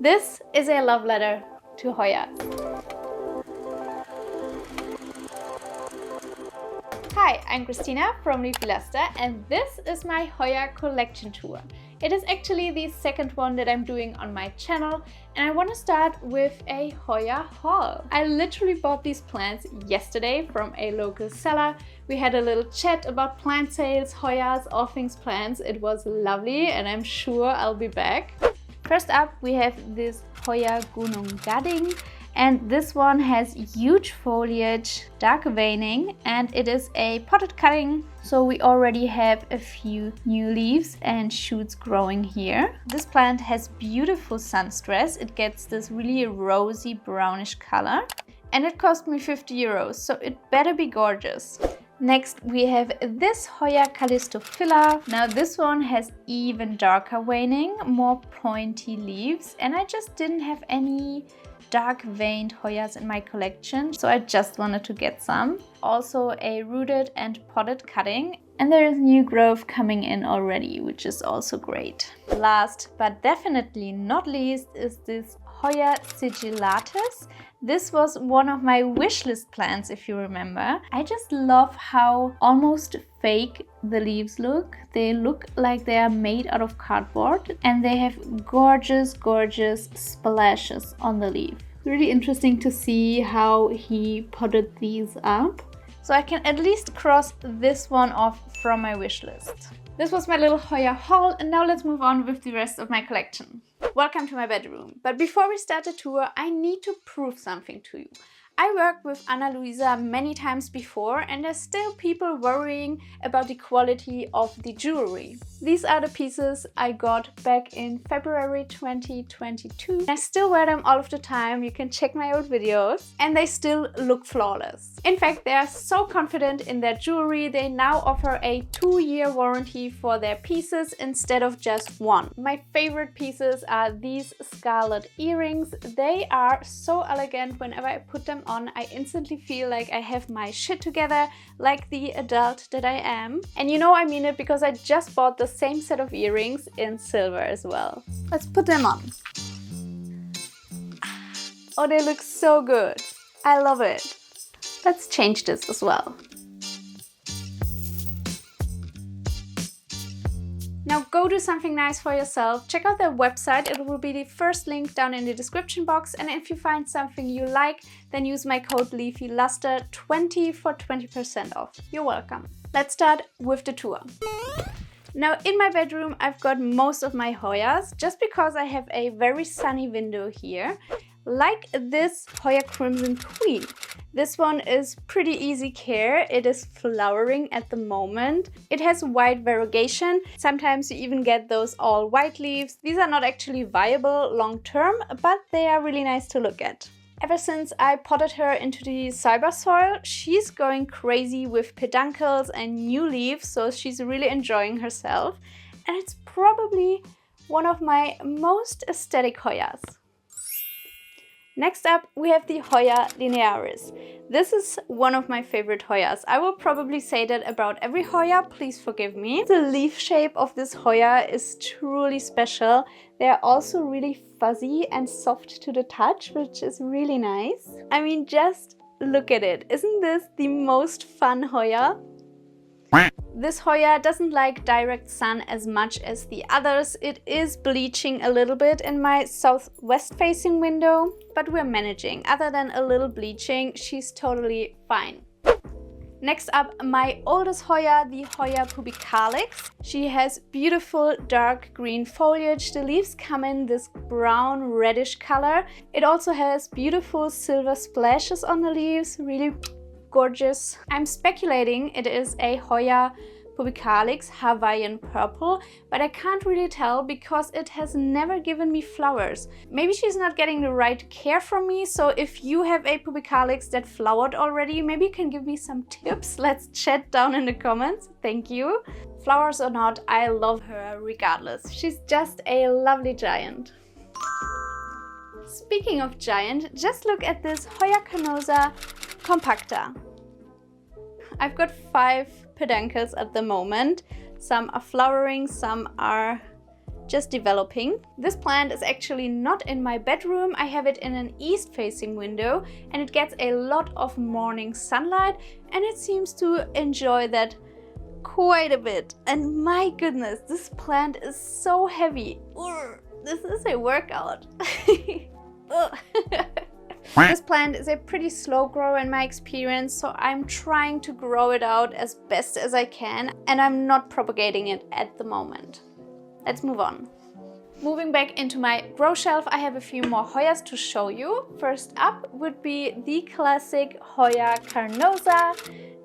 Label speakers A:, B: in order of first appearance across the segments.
A: This is a love letter to Hoyas. Hi, I'm Christina from wishlist, and this is my Hoya collection tour. It is actually the second one that I'm doing on my channel, and I want to start with a Hoya haul. I literally bought these plants yesterday from a local seller. We had a little chat about plant sales, Hoyas, all things plants. It was lovely, and I'm sure I'll be back. First up, we have this Hoya Gunung, and this one has huge foliage, dark veining, and it is a potted cutting. So we already have a few new leaves and shoots growing here. This plant has beautiful sun stress. It gets this really rosy brownish color, and it cost me 50 euros, so it better be gorgeous. Next, we have this Hoya Callistophila. Now this one has even darker veining, more pointy leaves, and I just didn't have any dark veined Hoyas in my collection, so I just wanted to get some. Also a rooted and potted cutting, and there is new growth coming in already, which is also great. Last but definitely not least is this Hoya sigillatus. This was one of my wish list plants, if you remember. I just love how almost fake the leaves look. They look like they are made out of cardboard, and they have gorgeous, gorgeous splashes on the leaf. Really interesting to see how he potted these up. So I can at least cross this one off from my wish list. This was my little Hoya haul, and now let's move on with the rest of my collection. Welcome to my bedroom. But before we start the tour, I need to prove something to you. I worked with Anna Luisa many times before, and there's still people worrying about the quality of the jewelry. These are the pieces I got back in February 2022. I still wear them all of the time. You can check my old videos, and they still look flawless. In fact, they are so confident in their jewelry, they now offer a 2-year warranty for their pieces instead of just 1. My favorite pieces are these scarlet earrings. They are so elegant. Whenever I put them on, I instantly feel like I have my shit together, like the adult that I am. And you know I mean it, because I just bought the same set of earrings in silver as well. Let's put them on. Oh, they look so good. I love it. Let's change this as well. Now go do something nice for yourself. Check out their website. It will be the first link down in the description box. And if you find something you like, then use my code LEAFYLUSTER20 for 20% off. You're welcome. Let's start with the tour. Now in my bedroom, I've got most of my Hoyas, just because I have a very sunny window here. Like this Hoya Crimson Queen. This one is pretty easy care. It is flowering at the moment. It has white variegation. Sometimes you even get those all white leaves. These are not actually viable long term, but they are really nice to look at. Ever since I potted her into the cyber soil, she's going crazy with peduncles and new leaves, so she's really enjoying herself. And it's probably one of my most aesthetic Hoyas. Next up, we have the Hoya linearis. This is one of my favorite Hoyas. I will probably say that about every Hoya, please forgive me. The leaf shape of this Hoya is truly special. They are also really fuzzy and soft to the touch, which is really nice. I mean, just look at it. Isn't this the most fun Hoya? This Hoya doesn't like direct sun as much as the others. It is bleaching a little bit in my southwest facing window, but we're managing. Other than a little bleaching, she's totally fine. Next up, my oldest Hoya, the Hoya pubicalix. She has beautiful dark green foliage. The leaves come in this brown reddish color. It also has beautiful silver splashes on the leaves, really gorgeous. I'm speculating it is a Hoya pubicalix Hawaiian purple, but I can't really tell because it has never given me flowers. Maybe she's not getting the right care from me, so if you have a pubicalix that flowered already, maybe you can give me some tips. Let's chat down in the comments. Thank you. Flowers or not, I love her regardless. She's just a lovely giant. Speaking of giant, just look at this Hoya canosa compacta. I've got 5 peduncles at the moment. Some are flowering, some are just developing. This plant is actually not in my bedroom. I have it in an east-facing window and it gets a lot of morning sunlight and it seems to enjoy that quite a bit. And my goodness, this plant is so heavy. Ugh, this is a workout. This plant is a pretty slow grower in my experience, so I'm trying to grow it out as best as I can and I'm not propagating it at the moment. Let's move on. Moving back into my grow shelf, I have a few more Hoyas to show you. First up would be the classic Hoya carnosa.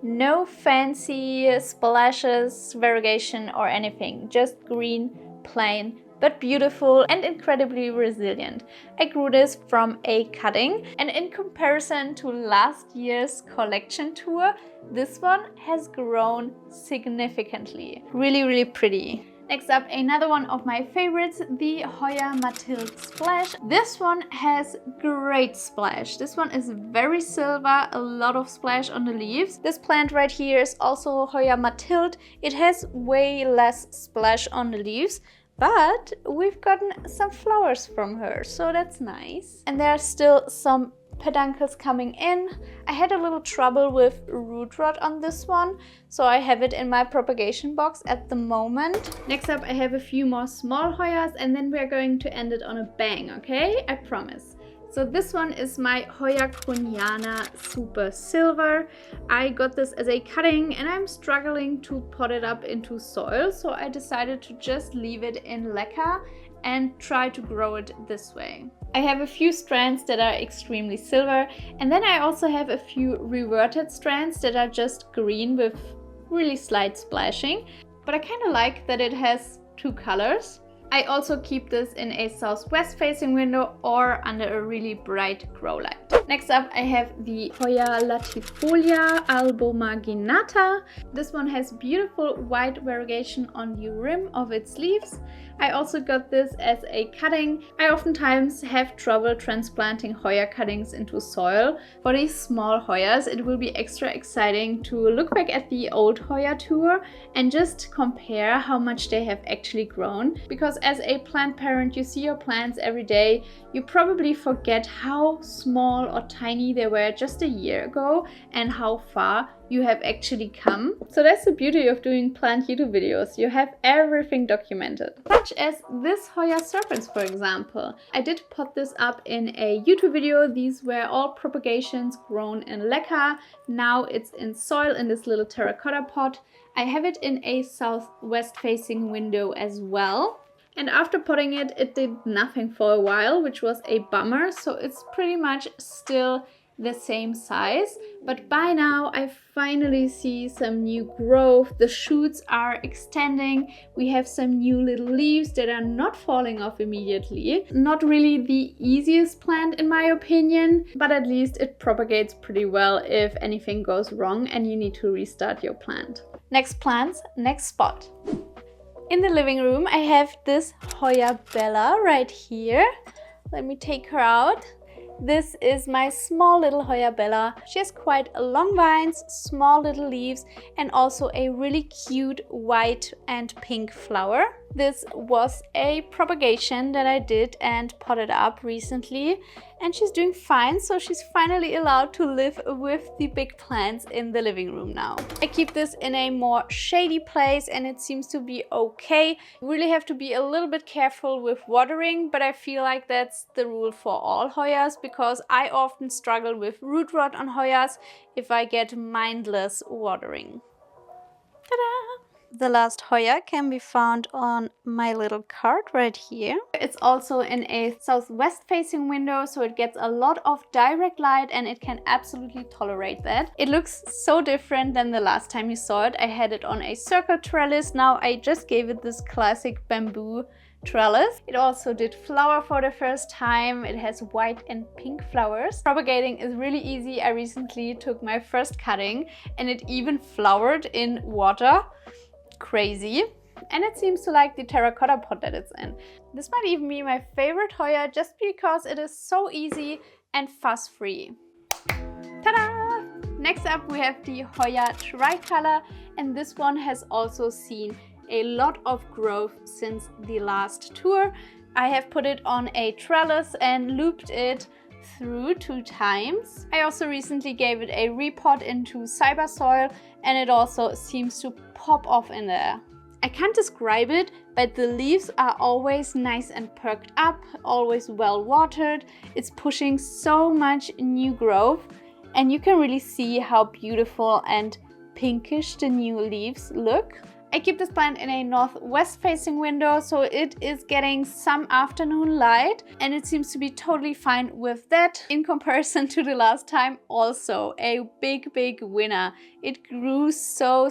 A: No fancy splashes, variegation or anything, just green, plain, but beautiful and incredibly resilient. I grew this from a cutting and in comparison to last year's collection tour, this one has grown significantly. Really, really pretty. Next up, another one of my favorites, the Hoya Mathilde Splash. This one has great splash. This one is very silver, a lot of splash on the leaves. This plant right here is also Hoya Mathilde. It has way less splash on the leaves, but we've gotten some flowers from her, so that's nice. And there are still some peduncles coming in. I had a little trouble with root rot on this one, so I have it in my propagation box at the moment. Next up, I have a few more small Hoyas and then we're going to end it on a bang, okay? I promise. So this one is my Hoya Croniana Super Silver. I got this as a cutting and I'm struggling to pot it up into soil, so I decided to just leave it in leca and try to grow it this way. I have a few strands that are extremely silver and then I also have a few reverted strands that are just green with really slight splashing, but I kind of like that it has two colors. I also keep this in a southwest facing window or under a really bright grow light. Next up, I have the Hoya latifolia albomarginata. This one has beautiful white variegation on the rim of its leaves. I also got this as a cutting. I oftentimes have trouble transplanting Hoya cuttings into soil. For these small Hoyas, it will be extra exciting to look back at the old Hoya tour and just compare how much they have actually grown. Because as a plant parent, you see your plants every day. You probably forget how small or tiny they were just a year ago and how far you have actually come. So that's the beauty of doing plant YouTube videos. You have everything documented. Such as this Hoya serpens, for example. I did put this up in a YouTube video. These were all propagations grown in leca. Now it's in soil in this little terracotta pot. I have it in a southwest facing window as well. And after potting it, it did nothing for a while, which was a bummer. So it's pretty much still the same size, but by now I finally see some new growth. The shoots are extending. We have some new little leaves that are not falling off immediately. Not really the easiest plant in my opinion, but at least it propagates pretty well if anything goes wrong and you need to restart your plant. Next plants, next spot. In the living room, I have this Hoya Bella right here. Let me take her out. This is my small little Hoya Bella. She has quite long vines, small little leaves, and also a really cute white and pink flower. This was a propagation that I did and potted up recently, and she's doing fine, so she's finally allowed to live with the big plants in the living room now. I keep this in a more shady place and it seems to be okay. You really have to be a little bit careful with watering, but I feel like that's the rule for all Hoyas because I often struggle with root rot on Hoyas if I get mindless watering. Ta-da! The last Hoya can be found on my little card right here. It's also in a southwest facing window, so it gets a lot of direct light and it can absolutely tolerate that. It looks so different than the last time you saw it. I had it on a circle trellis. Now I just gave it this classic bamboo trellis. It also did flower for the first time. It has white and pink flowers. Propagating is really easy. I recently took my first cutting and it even flowered in water. Crazy. And it seems to like the terracotta pot that it's in. This might even be my favorite Hoya just because it is so easy and fuss-free. Ta-da! Next up we have the Hoya Tricolor, and this one has also seen a lot of growth since the last tour. I have put it on a trellis and looped it through 2 times. I also recently gave it a repot into cyber soil and it also seems to pop off in there. I can't describe it, but the leaves are always nice and perked up, always well watered. It's pushing so much new growth and you can really see how beautiful and pinkish the new leaves look. I keep this plant in a northwest facing window, so it is getting some afternoon light and it seems to be totally fine with that. In comparison to the last time, also a big winner. It grew so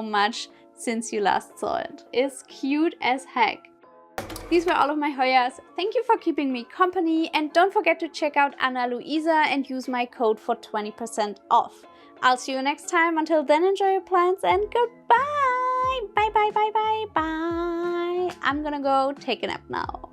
A: much since you last saw it. It's cute as heck. These were all of my Hoyas. Thank you for keeping me company and don't forget to check out Ana Luisa and use my code for 20% off. I'll see you next time. Until then, enjoy your plants and goodbye. Bye. I'm gonna go take a nap now.